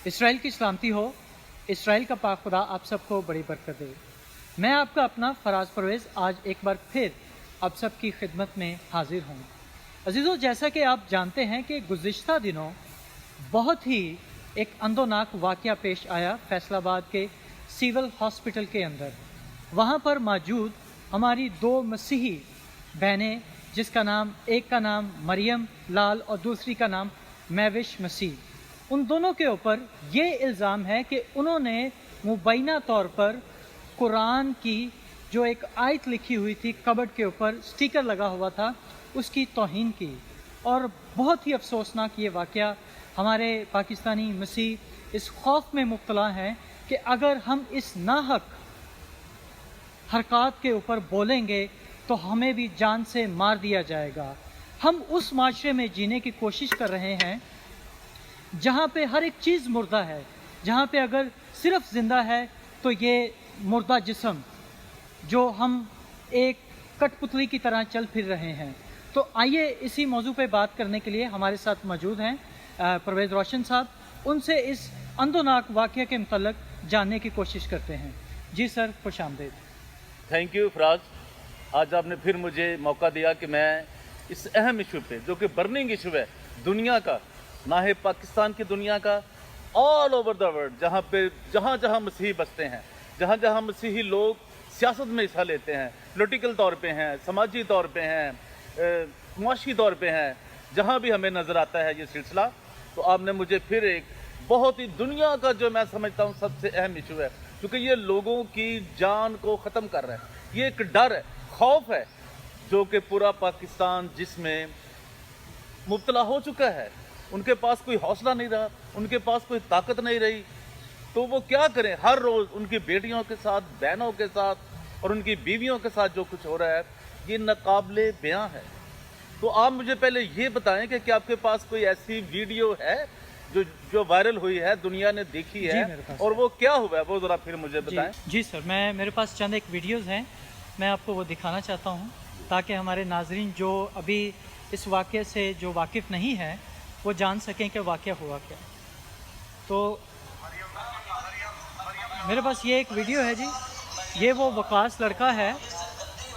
اسرائیل کی سلامتی ہو. اسرائیل کا پاک خدا آپ سب کو بڑی برکت دے. میں آپ کا اپنا فراز پرویز آج ایک بار پھر آپ سب کی خدمت میں حاضر ہوں. عزیزو، جیسا کہ آپ جانتے ہیں کہ گزشتہ دنوں بہت ہی ایک اندوناک واقعہ پیش آیا فیصل آباد کے سول ہاسپٹل کے اندر. وہاں پر موجود ہماری دو مسیحی بہنیں، جس کا نام ایک کا نام مریم لال اور دوسری کا نام مہوش مسیح، ان دونوں کے اوپر یہ الزام ہے کہ انہوں نے مبینہ طور پر قرآن کی جو ایک آیت لکھی ہوئی تھی کبڈ کے اوپر سٹیکر لگا ہوا تھا، اس کی توہین کی. اور بہت ہی افسوسناک یہ واقعہ. ہمارے پاکستانی مسیح اس خوف میں مبتلا ہیں کہ اگر ہم اس ناحق حرکات کے اوپر بولیں گے تو ہمیں بھی جان سے مار دیا جائے گا. ہم اس معاشرے میں جینے کی کوشش کر رہے ہیں جہاں پہ ہر ایک چیز مردہ ہے، جہاں پہ اگر صرف زندہ ہے تو یہ مردہ جسم جو ہم ایک کٹ پتلی کی طرح چل پھر رہے ہیں. تو آئیے اسی موضوع پہ بات کرنے کے لیے ہمارے ساتھ موجود ہیں پرویز روشن صاحب. ان سے اس اندوناک واقعہ کے متعلق جاننے کی کوشش کرتے ہیں. جی سر، خوش آمدید. تھینک یو فراز. آج آپ نے پھر مجھے موقع دیا کہ میں اس اہم ایشو پہ، جو کہ برننگ ایشو ہے دنیا کا، نہ ہے پاکستان کی دنیا کا، آل اوور دا ورلڈ، جہاں جہاں مسیحی بستے ہیں، جہاں جہاں مسیحی لوگ سیاست میں حصہ لیتے ہیں، پولیٹیکل طور پہ ہیں، سماجی طور پہ ہیں، معاشی طور پہ ہیں، جہاں بھی ہمیں نظر آتا ہے یہ سلسلہ، تو آپ نے مجھے پھر ایک بہت ہی دنیا کا جو میں سمجھتا ہوں سب سے اہم ایشو ہے، کیونکہ یہ لوگوں کی جان کو ختم کر رہا ہے. یہ ایک ڈر ہے، خوف ہے، جو کہ پورا پاکستان جس میں مبتلا ہو چکا ہے. ان کے پاس کوئی حوصلہ نہیں رہا، ان کے پاس کوئی طاقت نہیں رہی، تو وہ کیا کریں؟ ہر روز ان کی بیٹیوں کے ساتھ، بہنوں کے ساتھ اور ان کی بیویوں کے ساتھ جو کچھ ہو رہا ہے یہ ناقابل بیاں ہے. تو آپ مجھے پہلے یہ بتائیں کہ آپ کے پاس کوئی ایسی ویڈیو ہے جو وائرل ہوئی ہے، دنیا نے دیکھی ہے، اور وہ کیا ہوا ہے، وہ ذرا پھر مجھے بتائیں. جی سر، میرے پاس چند ایک ویڈیوز ہیں، میں آپ کو وہ دکھانا چاہتا ہوں تاکہ ہمارے ناظرین جو ابھی اس واقعے سے جو واقف نہیں ہیں وہ جان سکیں کہ واقعہ ہوا کیا. تو میرے پاس یہ ایک ویڈیو ہے جی. یہ وہ وقاص لڑکا ہے،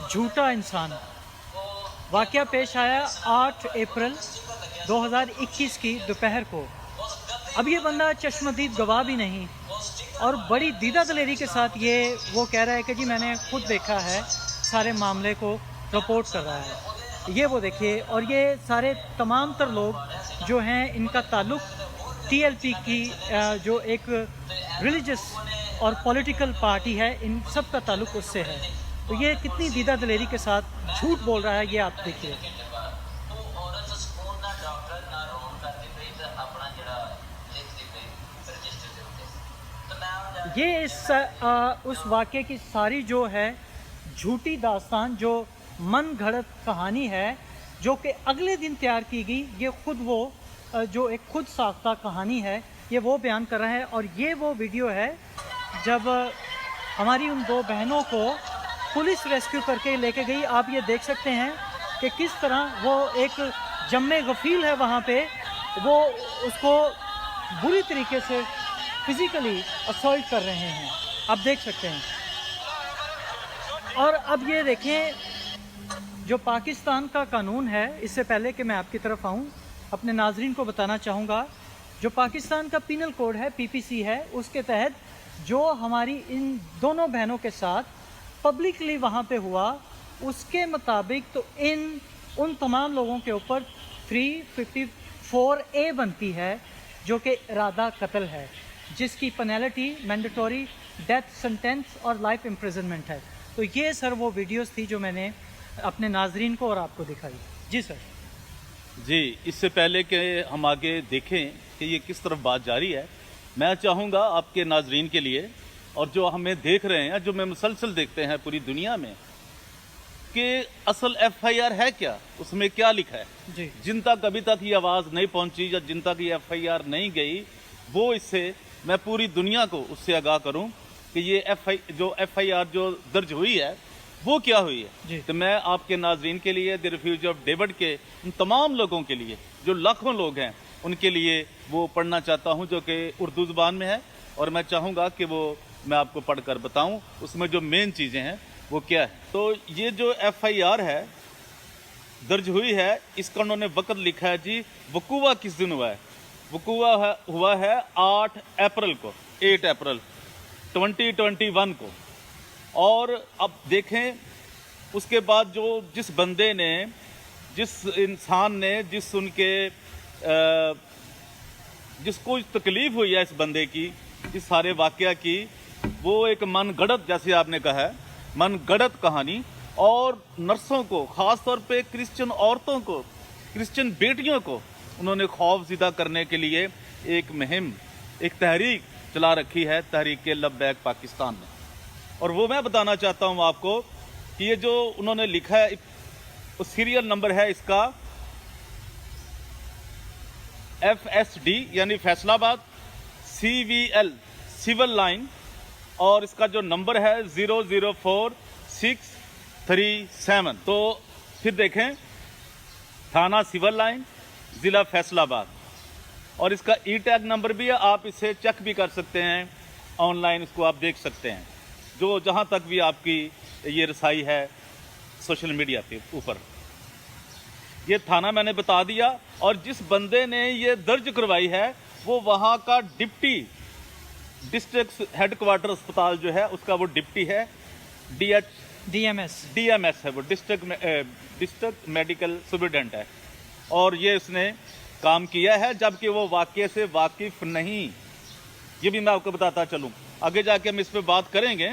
جھوٹا انسان. واقعہ پیش آیا 8 اپریل 2021 کی دوپہر کو. اب یہ بندہ چشمدید گواہ بھی نہیں اور بڑی دیدہ دلیری کے ساتھ وہ کہہ رہا ہے کہ جی میں نے خود دیکھا ہے، سارے معاملے کو رپورٹ کر رہا ہے. یہ وہ دیکھیے. اور یہ سارے تمام تر لوگ جو ہیں ان کا تعلق ٹی ایل پی کی جو ایک ریلیجس اور پولیٹیکل پارٹی ہے، ان سب کا تعلق اس سے ہے. تو یہ کتنی دیدہ دلیری کے ساتھ جھوٹ بول رہا ہے، یہ آپ دیکھیے. یہ اس واقعے کی ساری جو ہے جھوٹی داستان، جو من گھڑت کہانی ہے، جو کہ اگلے دن تیار کی گئی. یہ جو ایک خود ساختہ کہانی ہے، یہ وہ بیان کر رہا ہے. اور یہ وہ ویڈیو ہے جب ہماری ان دو بہنوں کو پولیس ریسکیو کر کے لے کے گئی. آپ یہ دیکھ سکتے ہیں کہ کس طرح وہ ایک جم غفیل ہے وہاں پہ، وہ اس کو بری طریقے سے فزیکلی اسالٹ کر رہے ہیں، آپ دیکھ سکتے ہیں. اور اب یہ دیکھیں جو پاکستان کا قانون ہے، اس سے پہلے کہ میں آپ کی طرف آؤں اپنے ناظرین کو بتانا چاہوں گا جو پاکستان کا پینل کوڈ ہے، PPC ہے، اس کے تحت جو ہماری ان دونوں بہنوں کے ساتھ پبلکلی وہاں پہ ہوا، اس کے مطابق تو ان تمام لوگوں کے اوپر 354A بنتی ہے، جو کہ ارادہ قتل ہے، جس کی پینلٹی مینڈیٹوری ڈیتھ سینٹینس اور لائف امپریزنمنٹ ہے. تو یہ سر وہ ویڈیوز تھی جو میں نے اپنے ناظرین کو اور آپ کو دکھائی. جی سر. جی، اس سے پہلے کہ ہم آگے دیکھیں کہ یہ کس طرف بات جاری ہے، میں چاہوں گا آپ کے ناظرین کے لیے اور جو ہمیں دیکھ رہے ہیں، جو میں مسلسل دیکھتے ہیں پوری دنیا میں، کہ اصل FIR ہے کیا، اس میں کیا لکھا ہے. جی. جن تک ابھی تک یہ آواز نہیں پہنچی یا جن تک یہ FIR نہیں گئی، وہ اس سے میں پوری دنیا کو اس سے آگاہ کروں کہ یہ FIR جو درج ہوئی ہے وہ کیا ہوئی ہے. جی. تو میں آپ کے ناظرین کے لیے دی ریفیوجی آف ڈیوڈ کے ان تمام لوگوں کے لیے جو لاکھوں لوگ ہیں ان کے لیے وہ پڑھنا چاہتا ہوں جو کہ اردو زبان میں ہے، اور میں چاہوں گا کہ وہ میں آپ کو پڑھ کر بتاؤں اس میں جو مین چیزیں ہیں وہ کیا ہے۔ تو یہ جو FIR ہے درج ہوئی ہے، اس کا انہوں نے وقت لکھا ہے جی وقوع کس دن ہوا ہے۔ وقوع ہوا ہے 8 اپریل کو، 8 اپریل 2021 کو۔ اور اب دیکھیں اس کے بعد جس بندے نے، جس انسان نے، جس کو تکلیف ہوئی ہے اس بندے کی، اس سارے واقعہ کی، وہ ایک من گھڑت، جیسے آپ نے کہا ہے، من گھڑت کہانی، اور نرسوں کو، خاص طور پہ کرسچن عورتوں کو، کرسچن بیٹیوں کو انہوں نے خوف زدہ کرنے کے لیے ایک مہم، ایک تحریک چلا رکھی ہے، تحریک لبیک پاکستان میں۔ اور وہ میں بتانا چاہتا ہوں آپ کو کہ یہ جو انہوں نے لکھا ہے، سیریل نمبر ہے اس کا FSD یعنی فیصلہ آباد CVL سول لائن، اور اس کا جو نمبر ہے 004637۔ تو پھر دیکھیں تھانہ سول لائن، ضلع فیصلہ آباد، اور اس کا ٹیگ نمبر بھی ہے، آپ اسے چیک بھی کر سکتے ہیں آن لائن، اس کو آپ دیکھ سکتے ہیں، جو جہاں تک بھی آپ کی یہ رسائی ہے سوشل میڈیا پہ اوپر۔ یہ تھانہ میں نے بتا دیا، اور جس بندے نے یہ درج کروائی ہے وہ وہاں کا ڈپٹی ڈسٹرکٹ ہیڈ کوارٹر اسپتال جو ہے اس کا وہ ڈپٹی ہے، DMS ہے، وہ ڈسٹرکٹ میڈیکل سپرنٹینڈنٹ ہے، اور یہ اس نے کام کیا ہے جبکہ وہ واقعے سے واقف نہیں۔ یہ بھی میں آپ کو بتاتا چلوں، آگے جا کے ہم اس پہ بات کریں گے۔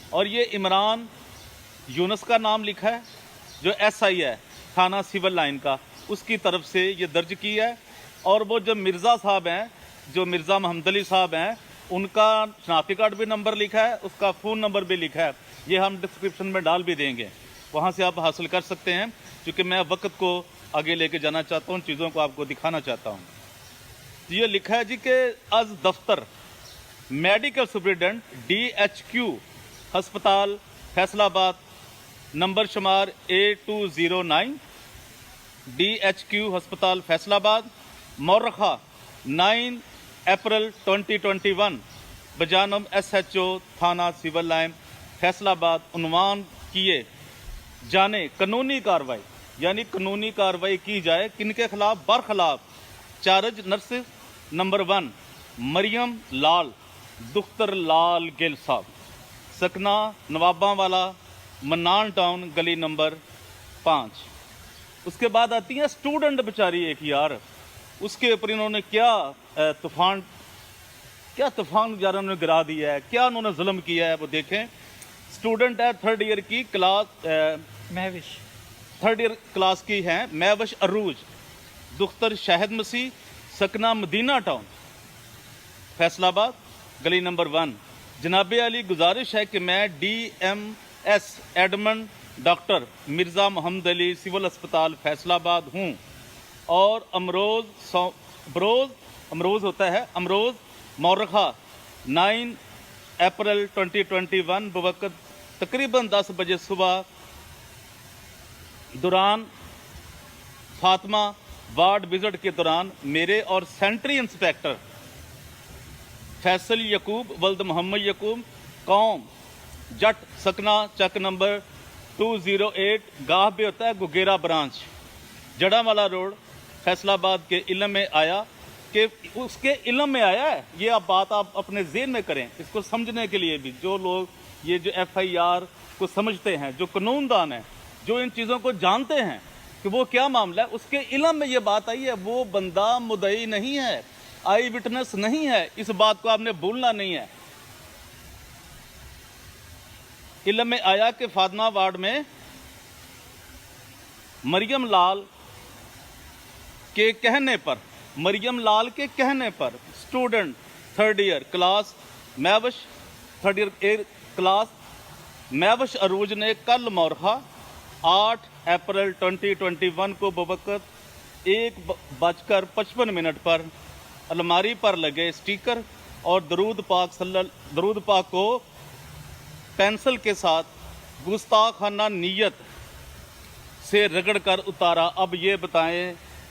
اور یہ عمران یونس کا نام لکھا ہے، جو SI ہے تھانہ سول لائن کا، اس کی طرف سے یہ درج کی ہے۔ اور وہ جو مرزا صاحب ہیں، جو مرزا محمد علی صاحب ہیں، ان کا شناختی کارڈ بھی نمبر لکھا ہے، اس کا فون نمبر بھی لکھا ہے، یہ ہم ڈسکرپشن میں ڈال بھی دیں گے، وہاں سے آپ حاصل کر سکتے ہیں، کیونکہ میں وقت کو آگے لے کے جانا چاہتا ہوں، چیزوں کو آپ کو دکھانا چاہتا ہوں۔ یہ لکھا ہے جی کہ از دفتر میڈیکل سپرنٹینڈنٹ DHQ ہسپتال فیصلہ آباد نمبر شمار A209 DHQ ہسپتال فیصلہ آباد مورخہ 9 اپریل 2021 بجانب SHO تھانہ سول لائن فیصلہ آباد عنوان کیے جانے قانونی کارروائی، یعنی قانونی کارروائی کی جائے کن کے خلاف؟ برخلاف چارج نرس نمبر 1 مریم لال دختر لال گل صاحب، سکنہ نواباں والا، منان ٹاؤن، گلی نمبر 5۔ اس کے بعد آتی ہیں اسٹوڈنٹ بیچاری ایک یار، اس کے اوپر انہوں نے کیا طوفان انہوں نے گرا دیا ہے، کیا انہوں نے ظلم کیا ہے، وہ دیکھیں۔ اسٹوڈنٹ ہے 3rd ایئر کی class, Mehwish 3rd year class کی ہیں، مہوش عروج دختر شاہد مسیح، سکنہ مدینہ ٹاؤن فیصلہ آباد، گلی نمبر 1۔ جناب علی گزارش ہے کہ میں DMS Edmund doctor Mirza Muhammad علی سول اسپتال فیصلہ آباد ہوں، اور امروز ہوتا ہے امروز مورخہ 9 اپریل 2021 بوقت تقریباً 10 بجے صبح دوران فاطمہ وارڈ وزٹ کے دوران میرے اور سینٹری انسپیکٹر فیصل یعقوب ولد محمد یعقوب قوم جٹ سکنہ چک نمبر 208 گاہ بھی ہوتا ہے گگیرا برانچ جڑا والا روڈ فیصلہ آباد کے علم میں آیا، کہ اس کے علم میں آیا ہے، یہ آپ بات آپ اپنے ذہن میں کریں، اس کو سمجھنے کے لیے بھی جو لوگ یہ جو FIR کو سمجھتے ہیں، جو قانون دان ہیں، جو ان چیزوں کو جانتے ہیں کہ وہ کیا معاملہ ہے، اس کے علم میں یہ بات آئی ہے، وہ بندہ مدعی نہیں ہے، آئی وٹنس نہیں ہے، اس بات کو آپ نے بھولنا نہیں ہے۔ علم میں آیا کہ فاطمہ وارڈ میں مریم لال کے کہنے پر student 3rd year class Mahwish Urooj نے کل مورخہ 8 اپریل 2021 کو بوقت 1:55 پر الماری پر لگے اسٹیکر اور درود پاک کو پینسل کے ساتھ گستاخانہ نیت سے رگڑ کر اتارا۔ اب یہ بتائیں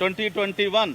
2021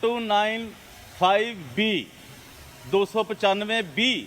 295B 295B,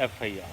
FIR।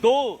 2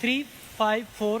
354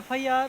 FIR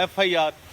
FIR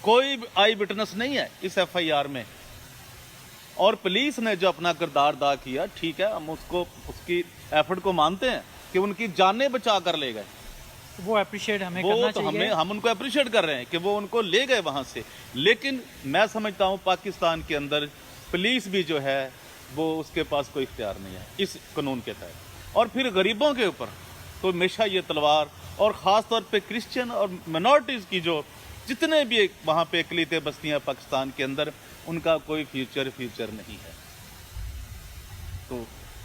کوئی آئی وٹنس نہیں ہے اس ایف آئی آر میں، اور پولیس نے جو اپنا کردار ادا کیا، ٹھیک ہے، ہم اس کی ایفرٹ کو مانتے ہیں کہ ان کی جانیں بچا کر لے گئے، وہ اپریشیٹ ہمیں وہ کرنا تو چاہیے. ہم ان کو اپریشیٹ کر رہے ہیں کہ وہ ان کو لے گئے وہاں سے. لیکن میں سمجھتا ہوں پاکستان کے اندر پولیس بھی جو ہے وہ اس کے پاس کوئی اختیار نہیں ہے اس قانون کے تحت. اور پھر غریبوں کے اوپر تو ہمیشہ یہ تلوار، اور خاص طور پہ کرسچن اور منورٹیز کی جو جتنے بھی وہاں پہ اقلیتیں بستیاں پاکستان کے اندر، ان کا کوئی فیوچر نہیں ہے. تو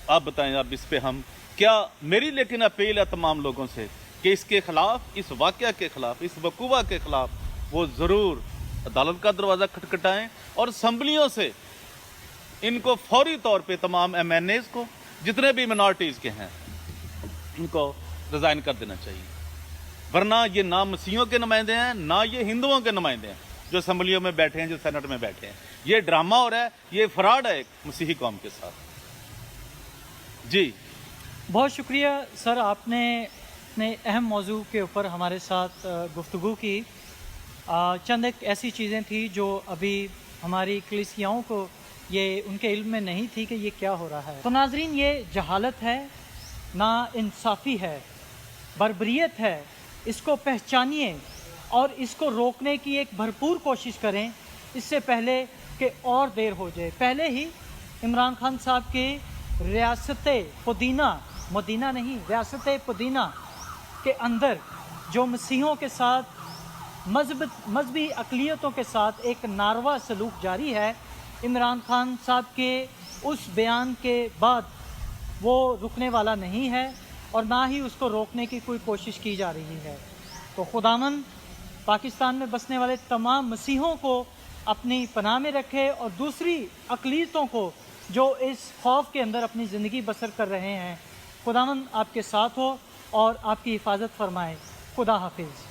آپ بتائیں، اب اس پہ ہم کیا، میری لیکن اپیل ہے تمام لوگوں سے کہ اس کے خلاف، اس واقعہ کے خلاف، اس وقوعہ کے خلاف وہ ضرور عدالت کا دروازہ کھٹکھٹائیں، اور اسمبلیوں سے ان کو فوری طور پہ تمام ایم این ایز کو جتنے بھی منارٹیز کے ہیں ان کو ریزائن کر دینا چاہیے. ورنہ یہ نہ مسیحیوں کے نمائندے ہیں، نہ یہ ہندوؤں کے نمائندے ہیں جو اسمبلیوں میں بیٹھے ہیں، جو سینٹ میں بیٹھے ہیں. یہ ڈرامہ ہو رہا ہے، یہ فراڈ ہے ایک مسیحی قوم کے ساتھ. جی بہت شکریہ سر، آپ نے اپنے اہم موضوع کے اوپر ہمارے ساتھ گفتگو کی. چند ایک ایسی چیزیں تھیں جو ابھی ہماری کلیسیاؤں کو یہ ان کے علم میں نہیں تھی کہ یہ کیا ہو رہا ہے. تو ناظرین، یہ جہالت ہے، نا انصافی ہے، بربریت ہے. اس کو پہچانیے اور اس کو روکنے کی ایک بھرپور کوشش کریں اس سے پہلے کہ اور دیر ہو جائے. پہلے ہی عمران خان صاحب کی ریاست پدینہ، مدینہ نہیں، ریاست پدینہ کے اندر جو مسیحوں کے ساتھ، مذہبی اقلیتوں کے ساتھ ایک ناروا سلوک جاری ہے، عمران خان صاحب کے اس بیان کے بعد وہ رکنے والا نہیں ہے، اور نہ ہی اس کو روکنے کی کوئی کوشش کی جا رہی ہے. تو خداوند پاکستان میں بسنے والے تمام مسیحوں کو اپنی پناہ میں رکھے، اور دوسری اقلیتوں کو جو اس خوف کے اندر اپنی زندگی بسر کر رہے ہیں، خداوند آپ کے ساتھ ہو اور آپ کی حفاظت فرمائے. خدا حافظ.